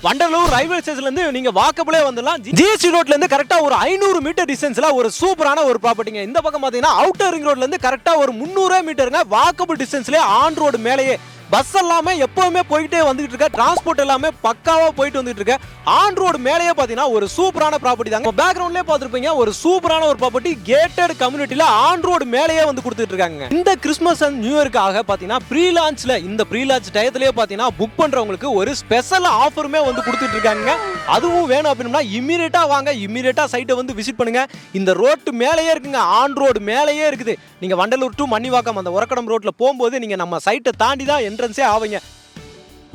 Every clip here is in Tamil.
வண்டலூர் ரயில்வே ஸ்டேஷன்ல இருந்து நீங்க வாக்கபிளே வந்துடலாம். ஜிஎஸ்டி ரோட்ல இருந்து கரெக்டா ஒரு 500 மீட்டர் டிஸ்டன்ஸ்ல ஒரு சூப்பரான ஒரு ப்ராப்பர்ட்டிங்க. இந்த பக்கம் பாத்தீங்கன்னா அவுட்டர் ரிங் ரோட்ல இருந்து கரெக்டா ஒரு 300 மீட்டருங்க. வாக்கபிள் டிஸ்டன்ஸ்லயே ஆன் ரோடு மேலேயே பஸ் எல்லாமே எப்பவுமே போயிட்டே வந்துட்டு இருக்க, டிரான்ஸ்போர்ட் எல்லாமே பக்காவா போயிட்டு வந்துட்டு இருக்க. ஆன் ரோடு மேலேயே பாத்தீங்கன்னா ஒரு சூப்பரான ப்ராப்பர்ட்டி தாங்க. பேக்ரவுண்ட்லயே பாத்துருப்பீங்க ஒரு சூப்பரான ஒரு ப்ராப்பர்ட்டி கேட்டட் கம்யூனிட்டில ஆன் ரோடு மேலேயே வந்து கொடுத்துட்டு இருக்காங்க. இந்த கிறிஸ்மஸ் அண்ட் நியூ இயர்க்காக பாத்தீங்கன்னா ப்ரீ லான்ச்ல இந்த ப்ரீ லான்ச் டயத்திலேயே பாத்தீங்கன்னா புக் பண்றவங்களுக்கு ஒரு ஸ்பெஷல் ஆஃபருமே வந்து கொடுத்துட்டு இருக்காங்க. அதுவும் வேணும் அப்படின்னா இம்மீடியட்டா வாங்க, இம்மீடியட்டா சைட்டை வந்து விசிட் பண்ணுங்க. இந்த ரோட்டு மேலேயே இருக்குங்க, ஆன் ரோடு மேலேயே இருக்குது. நீங்க வண்டலூர் டு மன்னிவாக்கம் அந்த உரக்கடம் ரோட்ல போகும்போது நீங்க நம்ம சைட்டை தாண்டி தான் என்ட்ரன்ஸே ஆவீங்க.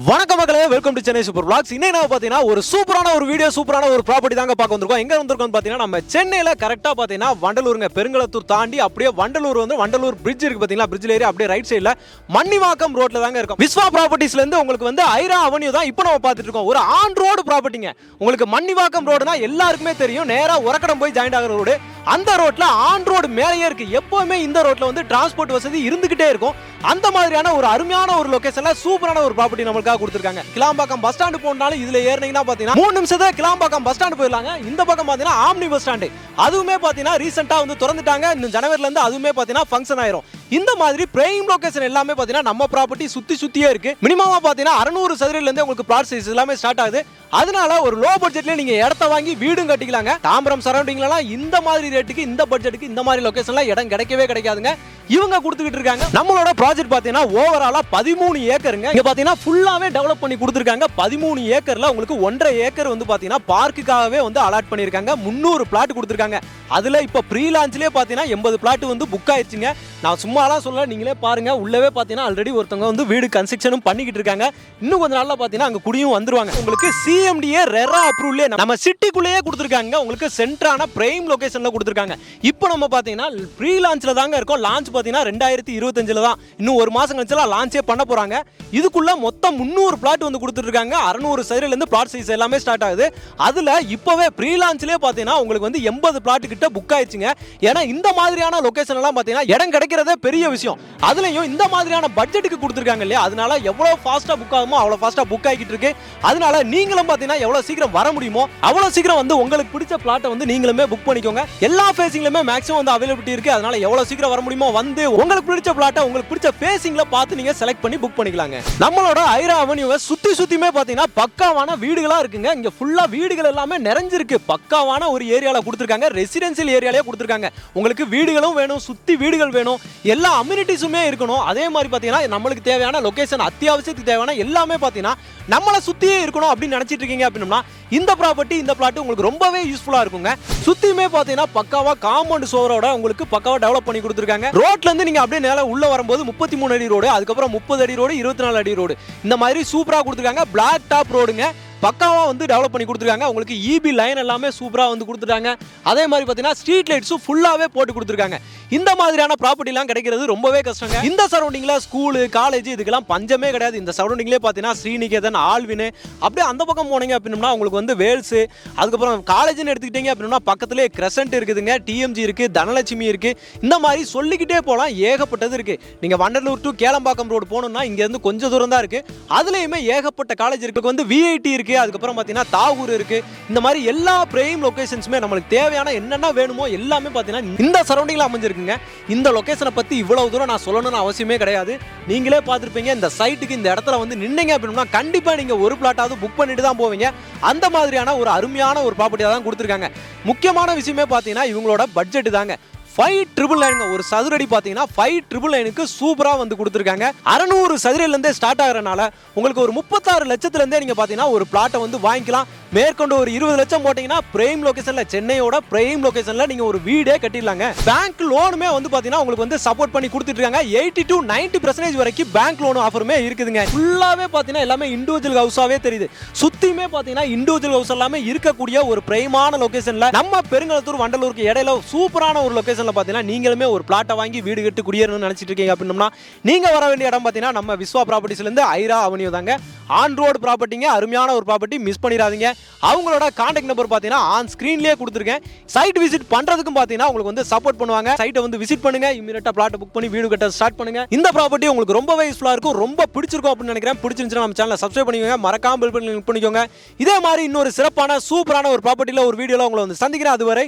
வணக்கம் மக்களே, welcome to Chennai super vlogs. இன்னைக்கு நான் பாத்தீங்கன்னா ஒரு சூப்பரான ஒரு வீடியோ, சூப்பரான ஒரு ப்ராப்பர்ட்டி தாங்க பார்க்க வந்திருக்கோம். எங்க வந்திருக்கோம் பாத்தீங்கன்னா நம்ம சென்னையில கரெக்டா பாத்தீங்கன்னா வண்டலூருங்க, பெருங்களத்தூர் தாண்டி அப்படியே வண்டலூர் வந்து வண்டலூர் பிரிட்ஜ் இருக்கு பாத்தீங்களா, பிரிட்ஜ்ல ஏறி அப்படியே ரைட் சைடுல மன்னிவாக்கம் ரோட்ல தாங்க இருக்கும். விஸ்வா ப்ராப்பர்ட்டிஸ்ல இருந்து உங்களுக்கு வந்து ஐரா அவென்யூ தான் இப்போ நம்ம பார்த்துட்டு இருக்கோம். ஒரு ஆன் ரோடு ப்ராப்பர்ட்டிங்க. உங்களுக்கு மன்னிவாக்கம் ரோடுனா எல்லாருக்குமே தெரியும், நேரா உரக்கடம் போய் ஜாயிண்ட் ஆகிற ரோடு. அந்த ரோட்ல ஆன் ரோடு மேலேயே இருக்கு. எப்பவுமே இந்த ரோட்ல வந்து டிரான்ஸ்போர்ட் வசதி இருந்துகிட்டே இருக்கும். அந்த மாதிரியான ஒரு அருமையான ஒரு லொகேஷன்ல சூப்பரான ஒரு ப்ராப்பர்ட்டி நமக்காக கொடுத்திருக்காங்க. கிளாம்பாக்கம் பஸ் ஸ்டாண்ட் போனாலும் இதுல ஏறினீங்கன்னா பாத்தீங்கன்னா 3 நிமிஷத்துல கிளாம்பாக்கம் பஸ் ஸ்டாண்ட் போயிடலாங்க. இந்த பக்கம் பாத்தீங்கன்னா ஆம்னி பஸ் ஸ்டாண்ட், அதுவுமே பாத்தீங்கன்னா ரீசெண்டா வந்து திறந்துட்டாங்க. இந்த ஜனவரில இருந்து அதுவுமே பாத்தீங்கன்னா ஃபங்க்ஷன் ஆயிரும். இந்த மாதிரி பிரைம் லொகேஷன் எல்லாமே பாத்தீங்கன்னா நம்ம ப்ராப்பர்ட்டி சுத்தியே இருக்கு. மினிமமா பாத்தீங்கன்னா 600 சதுரடில இருந்து உங்களுக்கு பிளாட் சைஸ் எல்லாமே ஸ்டார்ட் ஆகுது. அதனால ஒரு லோ பட்ஜெட்ல நீங்க இடத்த வாங்கி வீடும் கட்டிக்கலாங்க. தாம்பரம் சரௌண்டிங்லாம் இந்த மாதிரி ரேட்டுக்கு, இந்த பட்ஜெட்டுக்கு இந்த மாதிரி லொகேஷன்ல இடம் கிடைக்கவே கிடைக்காதுங்க. இவங்க கொடுத்துக்கிட்டு இருக்காங்க. நம்மளோட ப்ராஜெக்ட் பாத்தீங்கன்னா ஓவராலா 13 ஏக்கருங்க. இங்க பாத்தீங்கன்னா ஃபுல்லாவே டெவலப் பண்ணி கொடுத்துருக்காங்க. 13 ஏக்கர்ல உங்களுக்கு 1.5 ஏக்கர் வந்து பாத்தீங்கன்னா பார்க்குக்காகவே வந்து அலாட் பண்ணிருக்காங்க. 300 பிளாட் கொடுத்துருக்காங்க. அதுல இப்ப ப்ரீ லான்ச்லயே பாத்தீங்கன்னா 80 பிளாட் வந்து புக் ஆயிடுச்சுங்க. நான் சும்மாலாம் சொல்ல, நீங்களே பாருங்க. உள்ளவே பாத்தீங்கன்னா ஆல்ரெடி ஒருத்தவங்க வந்து வீடு கன்ஸ்ட்ரக்ஷனும் பண்ணிக்கிட்டு இருக்காங்க. இன்னும் கொஞ்ச நாள்ல பாத்தீங்கன்னா அங்க குடியும் வந்துருவாங்க. உங்களுக்கு சிஎம்டிஏ ரெரா அப்ரூவலே நம்ம சிட்டிக்குள்ளேயே கொடுத்துருக்காங்க. உங்களுக்கு சென்டரான பிரைம் லொகேஷன்ல கொடுத்துருக்காங்க. இப்போ நம்ம பாத்தீங்கன்னா ப்ரீ லான்ச்ல தாங்க இருக்கோம். லான்ச் பாத்தீங்கன்னா 2025ல தான். இன்னும் ஒரு மாசம் கழிச்சு லான்ச்சே பண்ண போறாங்க. இதுக்குள்ள மொத்தம் 300 பிளாட் வந்து கொடுத்துருக்காங்க. 600 சதுரடில இருந்து பிளாட் சைஸ் எல்லாமே ஸ்டார்ட் ஆகுது. அதுல இப்பவே ப்ரீ லான்ச்லயே பாத்தீங்கன்னா உங்களுக்கு வந்து 80 பிளாட் கிட்ட புக் ஆயிடுச்சுங்க. ஏன்னா இந்த மாதிரியான லொகேஷன் எல்லாம் பாத்தீங்கன்னா இடம் கிடைக்கிறதே பெரிய விஷயம். அதுலயும் இந்த மாதிரியான பட்ஜெட்டுக்கு கொடுத்துருக்காங்க இல்லையா, அதனால எவ்வளவு ஃபாஸ்டா புக் ஆகுமோ அவ்வளவு ஃபாஸ்டா புக் ஆகிட்டு இருக்கு. அதனால நீங்களும் பாத்தீங்கன்னா எவ்வளவு சீக்கிரம் வர முடியுமோ அவ்வளவு சீக்கிரம் வந்து உங்களுக்கு பிடிச்ச பிளாட்டை வந்து நீங்களுமே புக் பண்ணிக்கோங்க. எல்லா ஃபேசிங்லயுமே மேக்ஸிமம் வந்து அவைலபிலிட்டி இருக்கு. அதனால எவ்வளவு சீக்கிரம் வர முடியுமோ வந்து உங்களுக்கு பிடிச்ச பிளாட்டை உங்களுக்கு பிடிச்ச ஃபேசிங்ல பார்த்து நீங்க செலக்ட் பண்ணி புக் பண்ணிக்கலாங்க. நம்மளோட ஐரா அவென்யூவை சுத்தியுமே பாத்தீங்கன்னா பக்காவான வீடுகளா இருக்குங்க. இங்க ஃபுல்லா வீடுகள் எல்லாமே நிறைஞ்சிருக்கு. பக்காவான ஒரு ஏரியால கொடுத்துருக்காங்க. ரெசிடென்சியல் ஏரியாலயே கொடுத்துருக்காங்க. உங்களுக்கு வீடுகளும் வேணும், சுத்தி வீடுகள் வேணும், எல்லா அம்யூனிட்டிஸுமே இருக்கணும். அதே மாதிரி பாத்தீங்கன்னா நம்மளுக்கு தேவையான லொகேஷன், அத்தியாவசியத்துக்கு தேவையான எல்லாமே பாத்தீங்கன்னா நம்மளை சுத்தியே இருக்கணும் அப்படின்னு நினைச்சிட்டு இருக்கீங்க அப்படின்னா இந்த ப்ராப்பர்ட்டி, இந்த பிளாட் உங்களுக்கு ரொம்பவே யூஸ்ஃபுல்லா இருக்குங்க. சுத்தியுமே பாத்தீங்கன்னா பக்காவா காம்பவுண்ட் சுவரோட உங்களுக்கு பக்காவா டெவலப் பண்ணி கொடுத்துருக்காங்க. ரோட்ல இருந்து நீங்க அப்படியே நேரா உள்ள வரும்போது 33 அடி ரோடு, அதுக்கப்புறம் 30 அடி ரோடு, 24 அடி ரோடு, இந்த மாதிரி சூப்பரா கொடுத்துருக்காங்க. பிளாக் டாப் ரோடுங்க. பக்காவா வந்து டெவலப் பண்ணி கொடுத்துருக்காங்க. உங்களுக்கு இபி லைன் எல்லாமே சூப்பரா வந்து கொடுத்துட்டாங்க. அதே மாதிரி பாத்தீங்கன்னா ஸ்ட்ரீட் லைட்ஸும் ஃபுல்லாவே போட்டு கொடுத்துருக்காங்க. இந்த மாதிரியான ப்ராப்பர்ட்டி எல்லாம் கிடைக்கிறது ரொம்பவே கஷ்டங்க. இந்த சரௌண்டிங்ல ஸ்கூலு, காலேஜ் இதுக்கெல்லாம் பஞ்சமே கிடையாது. இந்த சரௌண்டிங்லேயே பாத்தீங்கன்னா ஸ்ரீநிகேதன், ஆல்வின், அப்படியே அந்த பக்கம் போனீங்க அப்படின்னா உங்களுக்கு வந்து வேல்ஸ், அதுக்கப்புறம் காலேஜ்னு எடுத்துக்கிட்டீங்க அப்படின்னா பக்கத்துலேயே கிரசன்ட் இருக்குதுங்க, டிஎம்ஜி இருக்கு, தனலட்சுமி இருக்கு. இந்த மாதிரி சொல்லிக்கிட்டே போகலாம், ஏகப்பட்டது இருக்கு. நீங்க வண்டலூர் டு கேளம்பாக்கம் ரோடு போகணும்னா இங்க இருந்து கொஞ்சம் தூரம் தான் இருக்கு. அதுலயுமே ஏகப்பட்ட காலேஜ் இருக்கு. வந்து விஐடி இருக்கு, அதுக்கப்புறம் பாத்தீங்கன்னா தாகூர் இருக்கு. இந்த மாதிரி எல்லா பிரைம் லொகேஷன்ஸுமே நம்மளுக்கு தேவையான என்னென்ன வேணுமோ எல்லாமே பாத்தீங்கன்னா இந்த சரௌண்டிங்ல அமைஞ்சிருக்குங்க. இந்த லொகேஷனை பத்தி இவ்வளவு தூரம் நான் சொல்லணும்னு அவசியமே கிடையாது. நீங்களே பார்த்துருப்பீங்க. இந்த சைட்டுக்கு இந்த இடத்துல வந்து நின்னீங்க அப்படின்னா கண்டிப்பா நீங்க ஒரு பிளாட்டாவது புக் பண்ணிட்டு தான் போவீங்க. அந்த மாதிரியான ஒரு அருமையான ஒரு ப்ராப்பர்ட்டியா தான் கொடுத்துருக்காங்க. முக்கியமான விஷயமே பாத்தீங்கன்னா இவங்களோட பட்ஜெட் தாங்க. 5,999 ஒரு சதுரடி பாத்தீங்கன்னா 5,999க்கு சூப்பரா வந்து கொடுத்துருக்காங்க. 600 சதுரடில இருந்தே ஸ்டார்ட் ஆகுறதுனால உங்களுக்கு ஒரு 36 லட்சத்துல இருந்தே நீங்க பாத்தீங்கன்னா ஒரு பிளாட்டை வந்து வாங்கிக்கலாம். மேற்கொண்டு ஒரு 20 லட்சம் போட்டீங்கன்னா பிரைம் லொகேஷன்ல, சென்னையோட பிரைம் லொகேஷன்ல நீங்க ஒரு வீடே கட்டிடலாங்க. பேங்க் லோனுமே வந்து பாத்தீங்கன்னா உங்களுக்கு வந்து சப்போர்ட் பண்ணி கொடுத்துட்டு இருக்காங்க. 80 to 90% வரைக்கும் பேங்க் லோன் ஆஃபருமே இருக்குதுங்க. ஃபுல்லாவே பாத்தீங்கன்னா எல்லாமே இண்டிவிஜுவல் ஹவுஸாவே தெரியுது. சுத்தியுமே பாத்தீங்கன்னா இண்டிவிஜுவல் ஹவுஸ் எல்லாமே இருக்கக்கூடிய ஒரு பிரைமான லொகேஷன்ல நம்ம பெருங்களத்தூர் வண்டலூருக்கு இடையில சூப்பரான ஒரு லொகேஷன்ல லொகேஷனில் பார்த்தீங்கன்னா நீங்களுமே ஒரு பிளாட்டை வாங்கி வீடு கட்டு குடியேறணும்னு நினச்சிட்டு இருக்கீங்க அப்படின்னா நீங்கள் வர வேண்டிய இடம் பார்த்தீங்கன்னா நம்ம விஸ்வா ப்ராப்பர்ட்டிஸ்லேருந்து ஐரா அவென்யூ தாங்க. ஆன் ரோடு ப்ராப்பர்ட்டிங்க, அருமையான ஒரு ப்ராப்பர்ட்டி, மிஸ் பண்ணிடாதீங்க. அவங்களோட கான்டாக்ட் நம்பர் பார்த்தீங்கன்னா ஆன் ஸ்க்ரீன்லேயே கொடுத்துருக்கேன். சைட் விசிட் பண்ணுறதுக்கும் பார்த்தீங்கன்னா உங்களுக்கு வந்து சப்போர்ட் பண்ணுவாங்க. சைட்டை வந்து விசிட் பண்ணுங்க, இமீடியட்டாக பிளாட்டை புக் பண்ணி வீடு கட்ட ஸ்டார்ட் பண்ணுங்க. இந்த ப்ராப்பர்ட்டி உங்களுக்கு ரொம்பவே யூஸ்ஃபுல்லாக இருக்கும், ரொம்ப பிடிச்சிருக்கும் அப்படின்னு நினைக்கிறேன். பிடிச்சிருந்துச்சுன்னா நம்ம சேனலை சப்ஸ்கிரைப் பண்ணிக்கோங்க, மறக்காம பெல் பட்டனை கிளிக் பண்ணிக்கோங்க. இதே மாதிரி இன்னொரு சிறப்பான சூப்பரான ஒரு ப்ராப்பர்ட்டியில் ஒரு வீடியோவில் உங்களை வந்து சந்திக்கிறேன். அதுவரை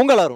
உங்கள் அருண்.